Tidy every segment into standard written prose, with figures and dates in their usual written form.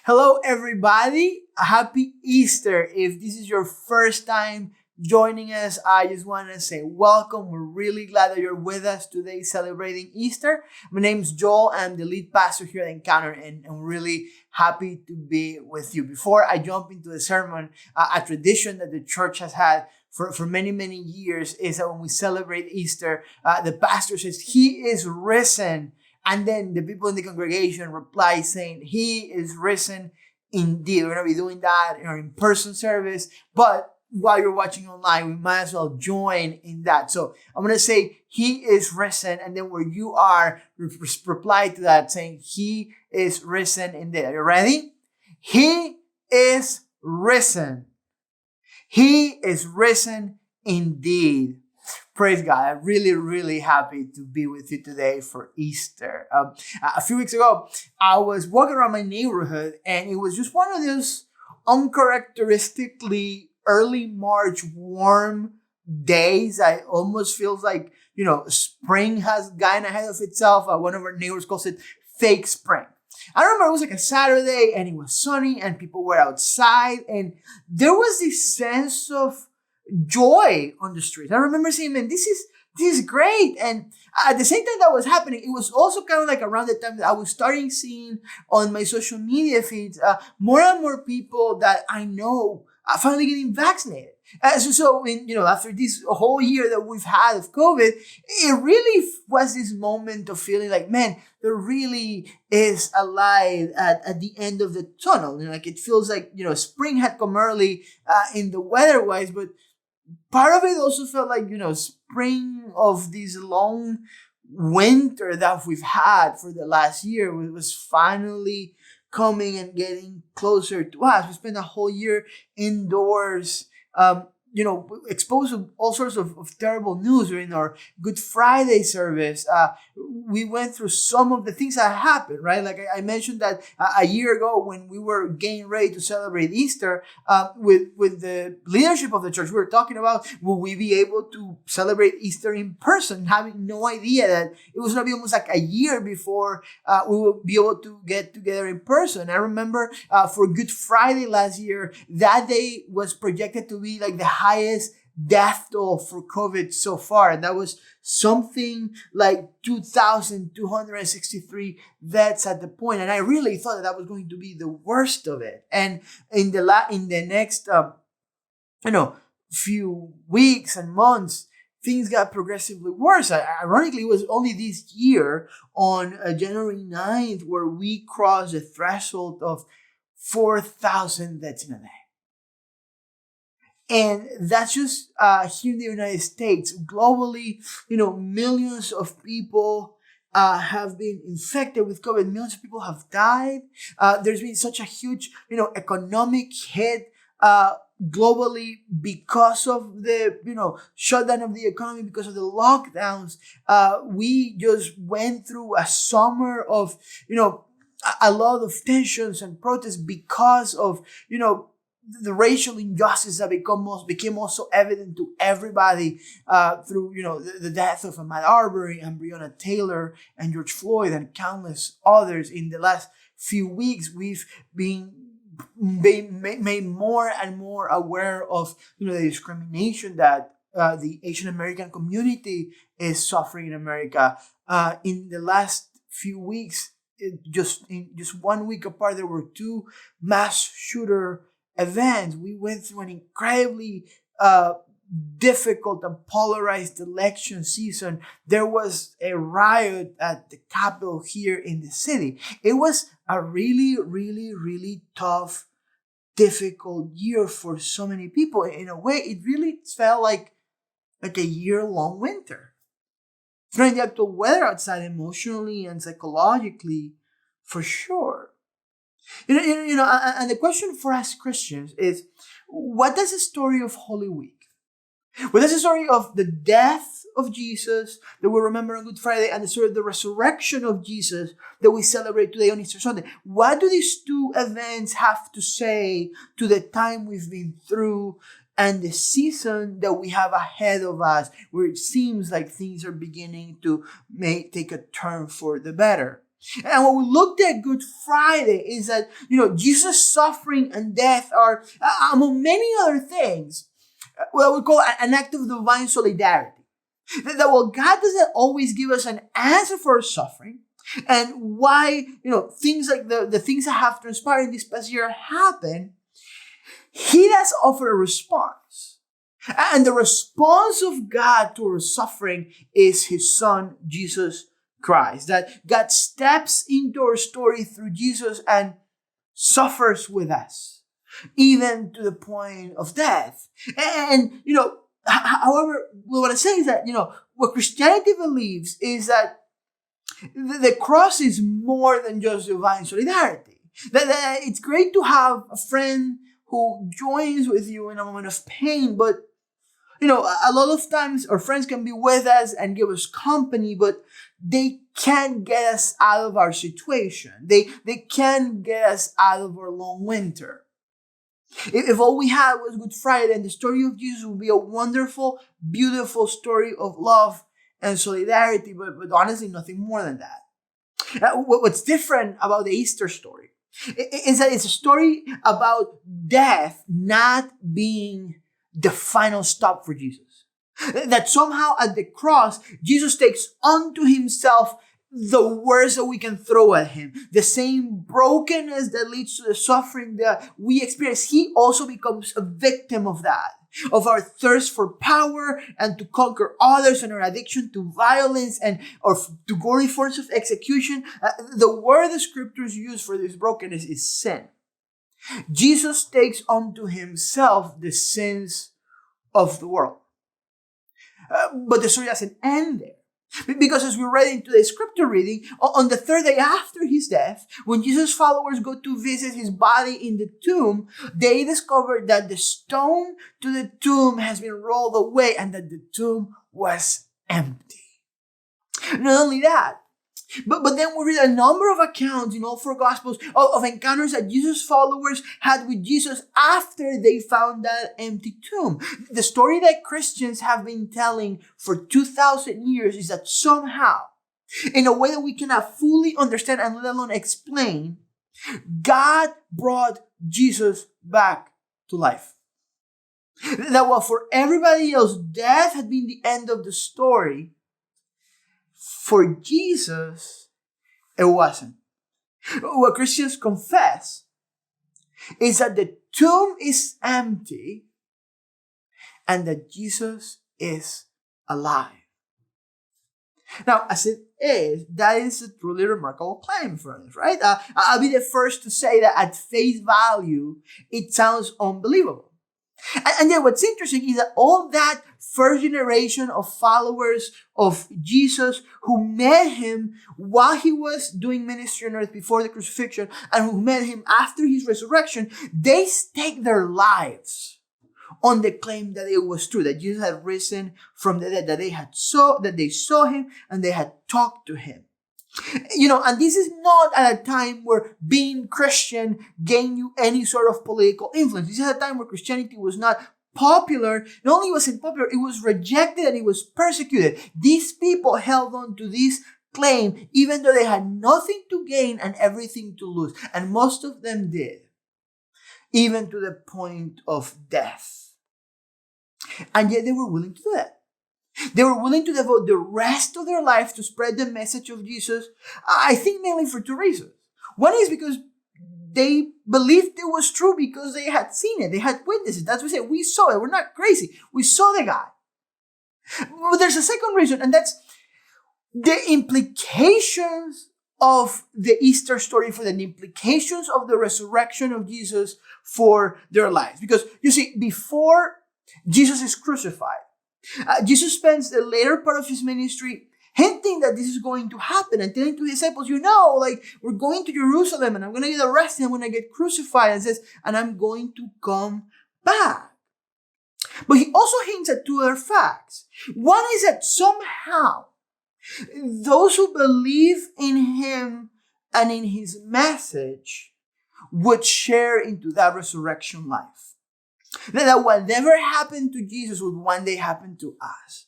Hello, everybody. Happy Easter. If this is your first time joining us, I just want to say welcome. We're really glad that you're with us today celebrating Easter. My name's Joel. I'm the lead pastor here at Encounter, and I'm really happy to be with you. Before I jump into the sermon, a tradition that the church has had for many, many years is that when we celebrate Easter, the pastor says, He is risen. And then the people in the congregation reply saying, He is risen indeed. We're going to be doing that in our in-person service. But while you're watching online, we might as well join in that. So I'm going to say, He is risen. And then where you are, reply to that saying, He is risen indeed. Are you ready? He is risen. He is risen indeed. Praise God. I'm really, really happy to be with you today for Easter. A few weeks ago, I was walking around my neighborhood and it was just one of those uncharacteristically early March warm days. I almost feels like, spring has gotten ahead of itself. One of our neighbors calls it fake spring. I remember it was like a Saturday and it was sunny and people were outside and there was this sense of joy on the street. I remember saying, man, this is great. And at the same time that was happening, it was also kind of like around the time that I was starting seeing on my social media feeds, more and more people that I know are finally getting vaccinated. After this whole year that we've had of COVID, it really was this moment of feeling like, man, there really is a light at the end of the tunnel. Like it feels like, spring had come early in the weather-wise, but part of it also felt like, spring of this long winter that we've had for the last year was finally coming and getting closer to us. We spent a whole year indoors, exposed to all sorts of terrible news during our Good Friday service. We went through some of the things that happened, right? Like I mentioned that a year ago when we were getting ready to celebrate Easter with the leadership of the church, we were talking about, will we be able to celebrate Easter in person, having no idea that it was going to be almost like a year before we will be able to get together in person. I remember for Good Friday last year, that day was projected to be like the highest death toll for COVID so far. And that was something like 2,263 deaths at the point. And I really thought that was going to be the worst of it. And in the next, few weeks and months, things got progressively worse. Ironically, it was only this year on January 9th where we crossed the threshold of 4,000 deaths in a day. And that's just here in the United States. Globally, millions of people have been infected with COVID. Millions of people have died. There's been such a huge, economic hit globally because of the, shutdown of the economy, because of the lockdowns. We just went through a summer of, a lot of tensions and protests because of, the racial injustice that became also evident to everybody through the death of Ahmaud Arbery and Breonna Taylor and George Floyd and countless others. In the last few weeks, we've been made more and more aware of the discrimination that the Asian American community is suffering in America. In the last few weeks, in just 1 week apart, there were two mass shooter events. We went through an incredibly difficult and polarized election season. There was a riot at the Capitol here in the city. It was a really, really, really tough, difficult year for so many people. In a way, it really felt like a year-long winter. Throwing the actual weather outside emotionally and psychologically, for sure. And the question for us Christians is, what does the story of Holy Week, what does the story of the death of Jesus that we remember on Good Friday and the story of the resurrection of Jesus that we celebrate today on Easter Sunday, what do these two events have to say to the time we've been through and the season that we have ahead of us, where it seems like things are beginning to take a turn for the better? And when we looked at Good Friday is that, Jesus' suffering and death are, among many other things, what we call an act of divine solidarity. That while God doesn't always give us an answer for our suffering and why, things like the things that have transpired in this past year happen, He does offer a response. And the response of God to our suffering is His Son, Jesus Christ. That God steps into our story through Jesus and suffers with us, even to the point of death. And, however, what I say is that, what Christianity believes is that the cross is more than just divine solidarity. That it's great to have a friend who joins with you in a moment of pain, but a lot of times our friends can be with us and give us company, but they can't get us out of our situation. They can't get us out of our long winter. If all we had was Good Friday, then the story of Jesus would be a wonderful, beautiful story of love and solidarity, but honestly, nothing more than that. What's different about the Easter story is that it's a story about death not being the final stop for Jesus. That somehow at the cross, Jesus takes unto Himself the worst that we can throw at Him. The same brokenness that leads to the suffering that we experience. He also becomes a victim of that, of our thirst for power and to conquer others and our addiction to violence or to gory forms of execution. The word the scriptures use for this brokenness is sin. Jesus takes unto Himself the sins of the world. But the story doesn't end there. Because as we read in today's scripture reading, on the third day after His death, when Jesus' followers go to visit His body in the tomb, they discover that the stone to the tomb has been rolled away and that the tomb was empty. Not only that, but then we read a number of accounts in all four Gospels of encounters that Jesus' followers had with Jesus after they found that empty tomb. The story that Christians have been telling for 2,000 years is that somehow, in a way that we cannot fully understand and let alone explain, God brought Jesus back to life. That while for everybody else, death had been the end of the story, for Jesus, it wasn't. What Christians confess is that the tomb is empty and that Jesus is alive. Now, as it is, that is a truly remarkable claim for us, right? I'll be the first to say that at face value, it sounds unbelievable. And yet what's interesting is that all that first generation of followers of Jesus who met Him while He was doing ministry on earth before the crucifixion and who met Him after His resurrection, they staked their lives on the claim that it was true, that Jesus had risen from the dead, that they saw Him and they had talked to Him. And this is not at a time where being Christian gained you any sort of political influence. This is a time where Christianity was not popular. Not only was it popular, it was rejected and it was persecuted. These people held on to this claim even though they had nothing to gain and everything to lose. And most of them did, even to the point of death. And yet they were willing to do that. They were willing to devote the rest of their life to spread the message of Jesus, I think mainly for two reasons. One is because they believed it was true because they had seen it. They had witnessed it. That's what we say. We saw it. We're not crazy. We saw the guy. But there's a second reason, and that's the implications of the Easter story for the implications of the resurrection of Jesus for their lives. Because you see, before Jesus is crucified, Jesus spends the later part of His ministry hinting that this is going to happen and telling to His disciples, we're going to Jerusalem and I'm going to get arrested, I'm going to get crucified, and I'm going to come back. But He also hints at two other facts. One is that somehow those who believe in Him and in His message would share into that resurrection life. That whatever happened to Jesus would one day happen to us.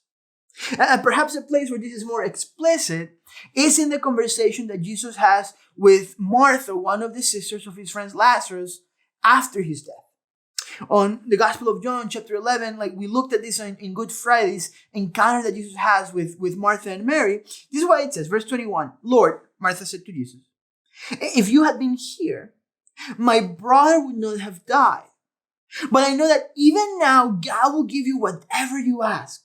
And perhaps a place where this is more explicit is in the conversation that Jesus has with Martha, one of the sisters of his friend Lazarus, after his death. On the Gospel of John, chapter 11, like we looked at this in Good Friday's encounter that Jesus has with Martha and Mary. This is what it says, verse 21. Lord, Martha said to Jesus, if you had been here, my brother would not have died. But I know that even now, God will give you whatever you ask.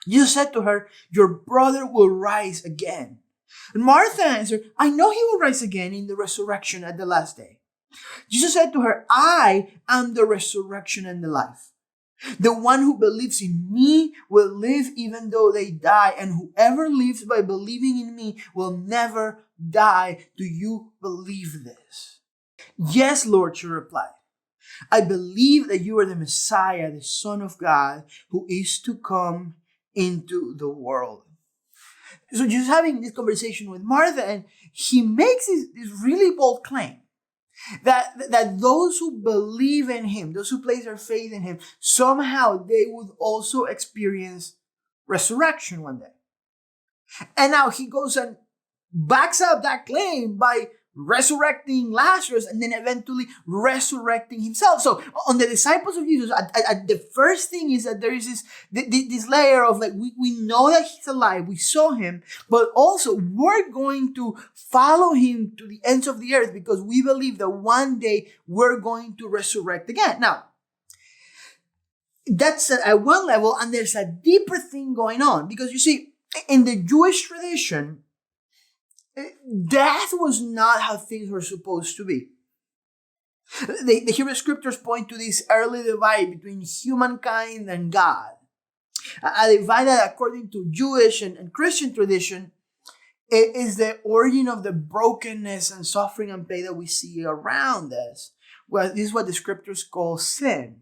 Jesus said to her, your brother will rise again. And Martha answered, I know he will rise again in the resurrection at the last day. Jesus said to her, I am the resurrection and the life. The one who believes in me will live even though they die, and whoever lives by believing in me will never die. Do you believe this? Yes, Lord, she replied. I believe that you are the Messiah, the Son of God, who is to come into the world. So Jesus having this conversation with Martha, and he makes this really bold claim that those who believe in him, those who place their faith in him, somehow they would also experience resurrection one day. And now he goes and backs up that claim by resurrecting Lazarus and then eventually resurrecting himself. So on the disciples of Jesus, the first thing is that there is this layer of like, we know that he's alive, we saw him, but also we're going to follow him to the ends of the earth because we believe that one day we're going to resurrect again. Now, that's at one level, and there's a deeper thing going on because you see, in the Jewish tradition, death was not how things were supposed to be. The Hebrew scriptures point to this early divide between humankind and God. A divide that, according to Jewish and Christian tradition, it is the origin of the brokenness and suffering and pain that we see around us. Well, this is what the scriptures call sin.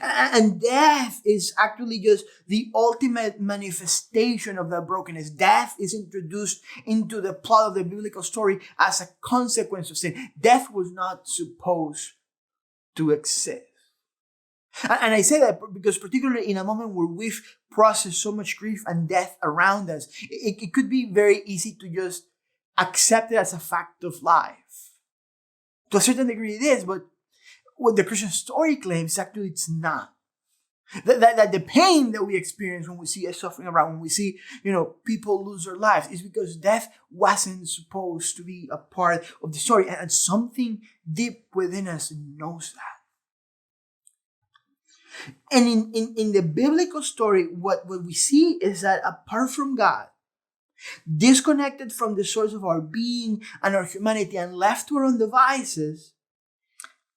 And death is actually just the ultimate manifestation of that brokenness. Death is introduced into the plot of the biblical story as a consequence of sin. Death was not supposed to exist. And I say that because particularly in a moment where we've processed so much grief and death around us, it could be very easy to just accept it as a fact of life. To a certain degree it is, but what the Christian story claims, actually it's not. That the pain that we experience when we see a suffering around, when we see, people lose their lives, is because death wasn't supposed to be a part of the story. And something deep within us knows that. And in the biblical story, what we see is that apart from God, disconnected from the source of our being and our humanity and left to our own devices,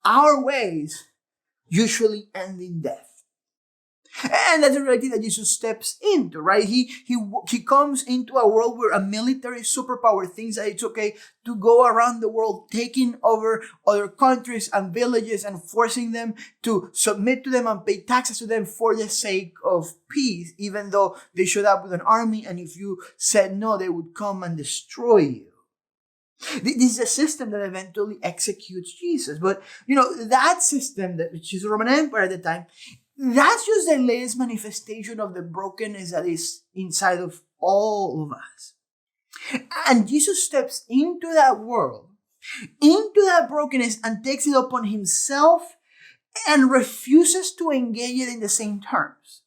our ways usually end in death. And that's the reality that Jesus steps into, right? He comes into a world where a military superpower thinks that it's okay to go around the world taking over other countries and villages and forcing them to submit to them and pay taxes to them for the sake of peace, even though they showed up with an army, and if you said no, they would come and destroy you. This is a system that eventually executes Jesus. But, that system, which is the Roman Empire at the time, that's just the latest manifestation of the brokenness that is inside of all of us. And Jesus steps into that world, into that brokenness, and takes it upon himself and refuses to engage it in the same terms.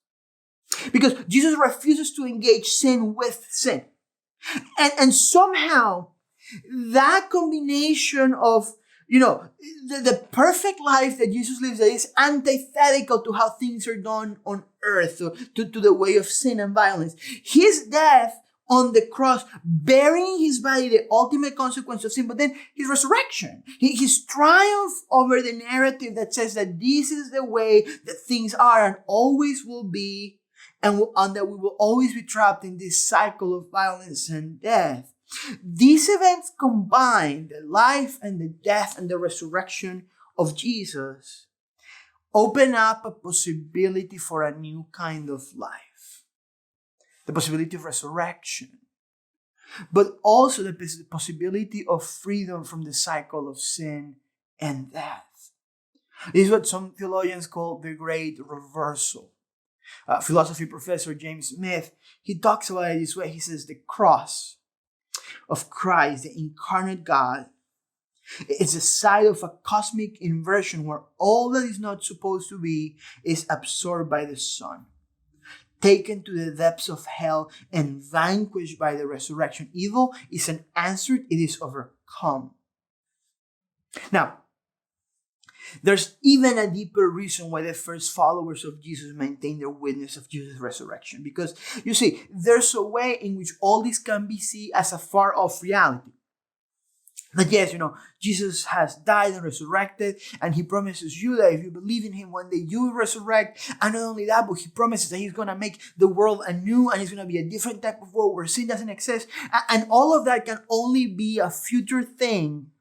Because Jesus refuses to engage sin with sin. And somehow, that combination of, the perfect life that Jesus lives that is antithetical to how things are done on earth, to the way of sin and violence. His death on the cross, bearing his body, the ultimate consequence of sin, but then his resurrection, his triumph over the narrative that says that this is the way that things are and always will be, and that we will always be trapped in this cycle of violence and death. These events combined, the life and the death and the resurrection of Jesus, open up a possibility for a new kind of life. The possibility of resurrection, but also the possibility of freedom from the cycle of sin and death. This is what some theologians call the great reversal. Philosophy professor James Smith, he talks about it this way. He says, the cross of Christ, the incarnate God, is a side of a cosmic inversion where all that is not supposed to be is absorbed by the Son, taken to the depths of hell and vanquished by the resurrection. Evil is unanswered, it is overcome. Now, there's even a deeper reason why the first followers of Jesus maintain their witness of Jesus' resurrection. Because, you see, there's a way in which all this can be seen as a far-off reality. That yes, Jesus has died and resurrected, and he promises you that if you believe in him, one day you will resurrect. And not only that, but he promises that he's going to make the world anew, and it's going to be a different type of world where sin doesn't exist. And all of that can only be a future thing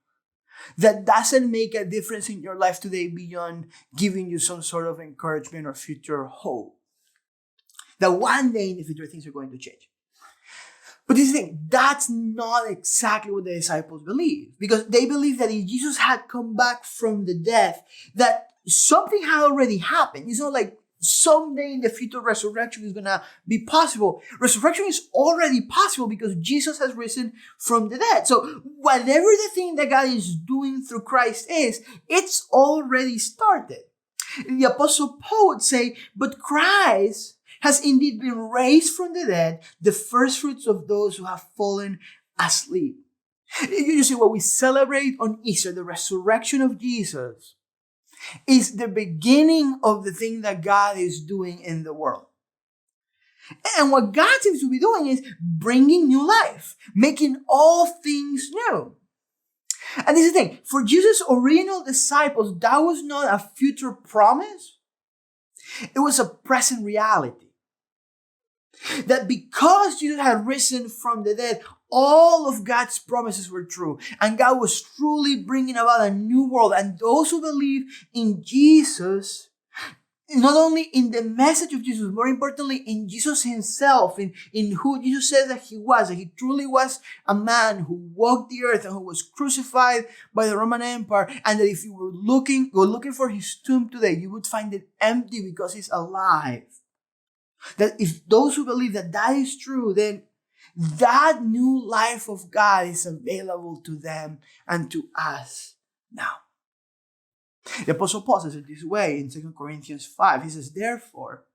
that doesn't make a difference in your life today beyond giving you some sort of encouragement or future hope. That one day in the future, things are going to change. But this thing, that's not exactly what the disciples believe. Because they believe that if Jesus had come back from the death, that something had already happened. It's not like someday in the future resurrection is going to be possible. Resurrection is already possible because Jesus has risen from the dead. So whatever the thing that God is doing through Christ is, it's already started. The Apostle Paul would say, but Christ has indeed been raised from the dead, the first fruits of those who have fallen asleep. You see, what we celebrate on Easter, the resurrection of Jesus, is the beginning of the thing that God is doing in the world. And what God seems to be doing is bringing new life, making all things new. And this is the thing, for Jesus' original disciples, that was not a future promise. It was a present reality. That because Jesus had risen from the dead, all of God's promises were true. And God was truly bringing about a new world. And those who believe in Jesus, not only in the message of Jesus, more importantly, in Jesus himself, in who Jesus says that he truly was a man who walked the earth and who was crucified by the Roman Empire. And that if you were looking for his tomb today, you would find it empty because he's alive. That if those who believe that that is true, then that new life of God is available to them and to us now. The Apostle Paul says it this way in 2 Corinthians 5. He says, therefore,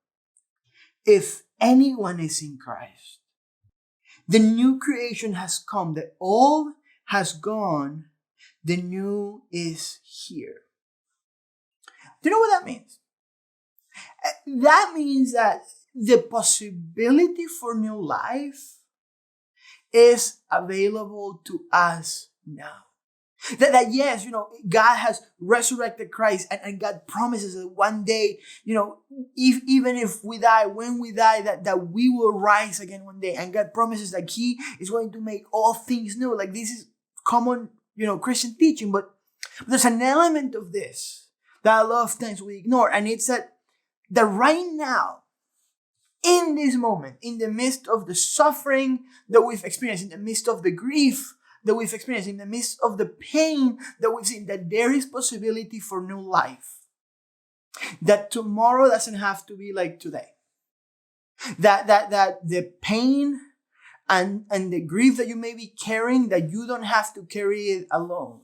if anyone is in Christ, the new creation has come, the old has gone, the new is here. Do you know what that means? That means that the possibility for new life is available to us now. That yes, God has resurrected Christ and God promises that one day, even if we die, when we die, that we will rise again one day. And God promises that he is going to make all things new. Like this is common, Christian teaching, but there's an element of this that a lot of times we ignore. And it's that right now, in this moment, in the midst of the suffering that we've experienced, in the midst of the grief that we've experienced, in the midst of the pain that we've seen, that there is possibility for new life. That tomorrow doesn't have to be like today. That the pain and the grief that you may be carrying, that you don't have to carry it alone.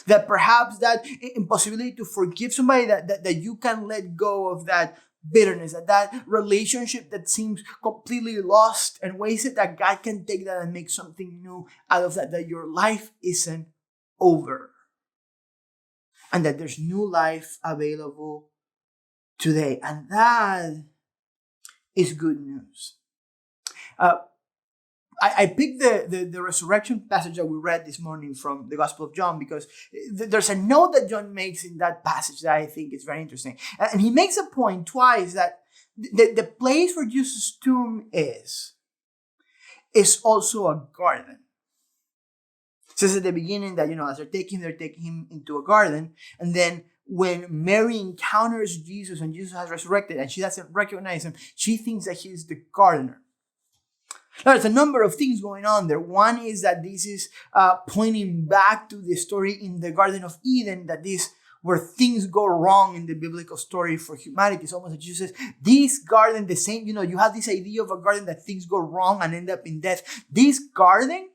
That perhaps that impossibility to forgive somebody, that you can let go of that bitterness, that relationship that seems completely lost and wasted, that God can take that and make something new out of that your life isn't over. And that there's new life available today. And that is good news. I picked the resurrection passage that we read this morning from the Gospel of John because there's a note that John makes in that passage that I think is very interesting. And he makes a point twice that the place where Jesus' tomb is also a garden. It says at the beginning that, as they're taking him into a garden. And then when Mary encounters Jesus and Jesus has resurrected and she doesn't recognize him, she thinks that he's the gardener. Now, there's a number of things going on there. One is that this is pointing back to the story in the Garden of Eden, that this where things go wrong in the biblical story for humanity. It's almost like Jesus says, this garden, the same, you have this idea of a garden that things go wrong and end up in death. This garden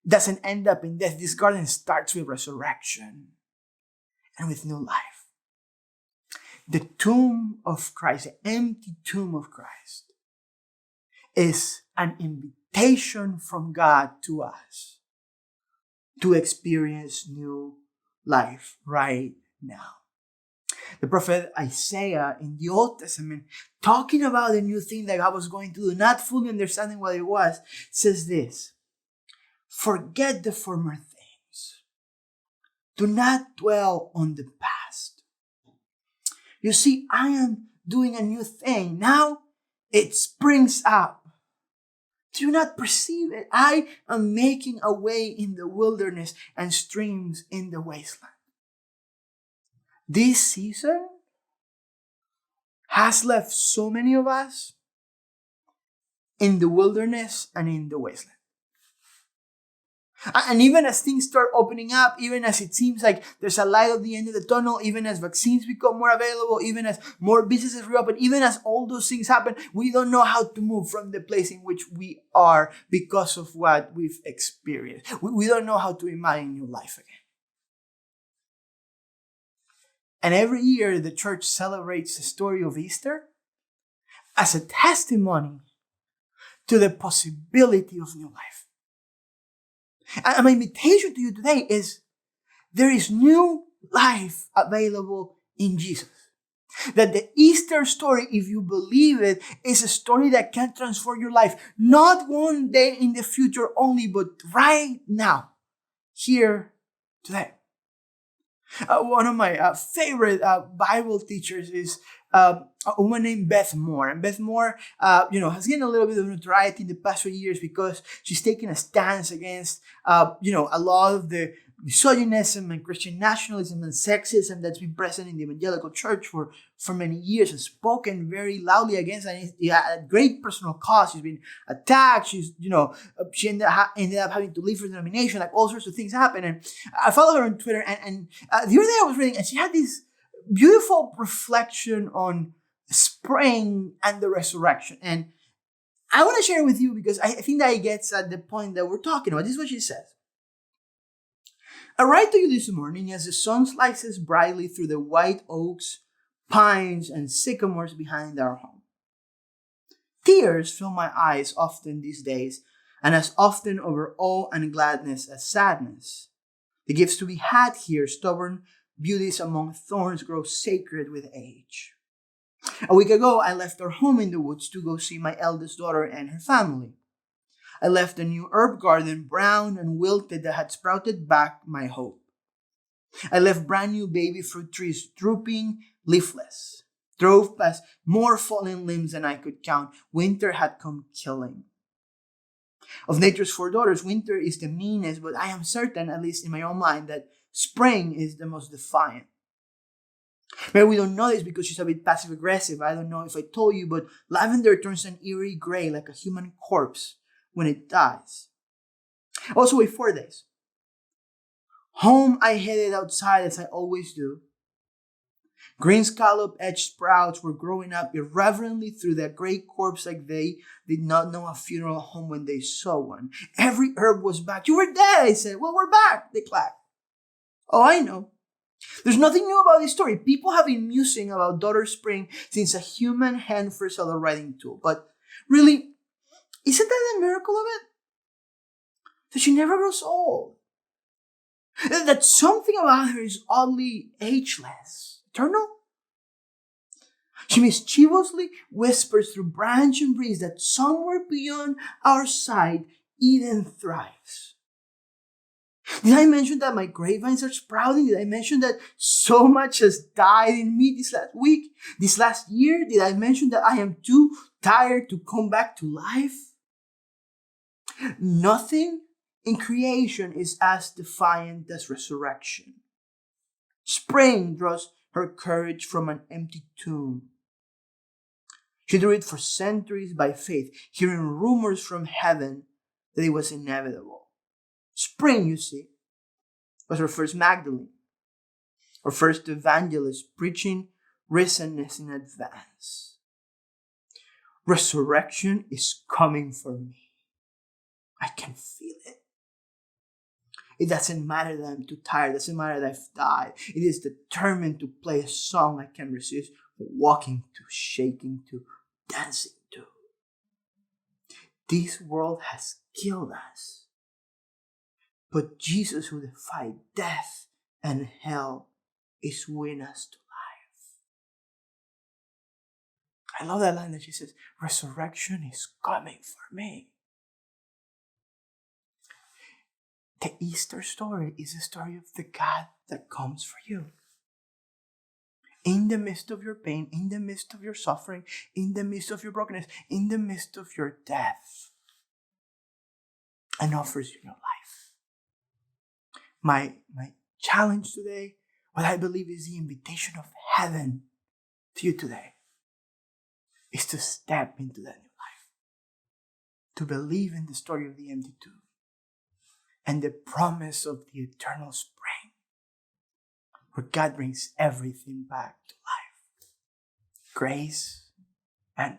doesn't end up in death. This garden starts with resurrection and with new life. The tomb of Christ, the empty tomb of Christ, is an invitation from God to us to experience new life right now. The prophet Isaiah in the Old Testament, talking about the new thing that God was going to do, not fully understanding what it was, says this: forget the former things. Do not dwell on the past. You see, I am doing a new thing. Now it springs up. Do you not perceive it? I am making a way in the wilderness and streams in the wasteland. This season has left so many of us in the wilderness and in the wasteland. And even as things start opening up, even as it seems like there's a light at the end of the tunnel, even as vaccines become more available, even as more businesses reopen, even as all those things happen, we don't know how to move from the place in which we are because of what we've experienced. We don't know how to imagine new life again. And every year the church celebrates the story of Easter as a testimony to the possibility of new life. And my invitation to you today is there is new life available in Jesus. That the Easter story, if you believe it, is a story that can transform your life. Not one day in the future only, but right now, here, today. One of my favorite Bible teachers is a woman named Beth Moore. And Beth Moore, has gained a little bit of notoriety in the past few years because she's taken a stance against, a lot of the misogynism and Christian nationalism and sexism that's been present in the evangelical church for many years, and spoken very loudly against it at great personal cost. She's been attacked. She ended up having to leave her denomination. Like, all sorts of things happen. And I follow her on Twitter. And the other day I was reading, and she had this beautiful reflection on spring and the resurrection. And I want to share it with you because I think that it gets at the point that we're talking about. This is what she says. I write to you this morning as the sun slices brightly through the white oaks, pines, and sycamores behind our home. Tears fill my eyes often these days, and as often over awe and gladness as sadness. The gifts to be had here, stubborn beauties among thorns, grow sacred with age. A week ago, I left our home in the woods to go see my eldest daughter and her family. I left a new herb garden, brown and wilted, that had sprouted back my hope. I left brand new baby fruit trees drooping, leafless. Drove past more fallen limbs than I could count. Winter had come killing. Of nature's four daughters, winter is the meanest, but I am certain, at least in my own mind, that spring is the most defiant. Maybe we don't know this because she's a bit passive-aggressive. I don't know if I told you, but lavender turns an eerie gray like a human corpse when it dies. I also wait 4 days. Home I headed outside as I always do. Green scallop-edged sprouts were growing up irreverently through that gray corpse like they did not know a funeral home when they saw one. Every herb was back. You were dead, I said. Well, we're back, they clacked. Oh, I know. There's nothing new about this story. People have been musing about Daughter Spring since a human hand first saw the writing tool. But really, isn't that the miracle of it? That she never grows old. That something about her is oddly ageless, eternal. She mischievously whispers through branch and breeze that somewhere beyond our sight, Eden thrives. Did I mention that my grapevines are sprouting? Did I mention that so much has died in me this last week, this last year? Did I mention that I am too tired to come back to life? Nothing in creation is as defiant as resurrection. Spring draws her courage from an empty tomb. She drew it for centuries by faith, hearing rumors from heaven that it was inevitable. Spring, you see, was her first Magdalene. Or first evangelist preaching risenness in advance. Resurrection is coming for me. I can feel it. It doesn't matter that I'm too tired. It doesn't matter that I've died. It is determined to play a song I can resist walking to, shaking to, dancing to. This world has killed us. But Jesus, who defied death and hell, is winning us to life. I love that line that she says, resurrection is coming for me. The Easter story is a story of the God that comes for you. In the midst of your pain, in the midst of your suffering, in the midst of your brokenness, in the midst of your death, and offers you your life. My challenge today, what I believe is the invitation of heaven to you today, is to step into that new life. To believe in the story of the empty tomb and the promise of the eternal spring, where God brings everything back to life. Grace and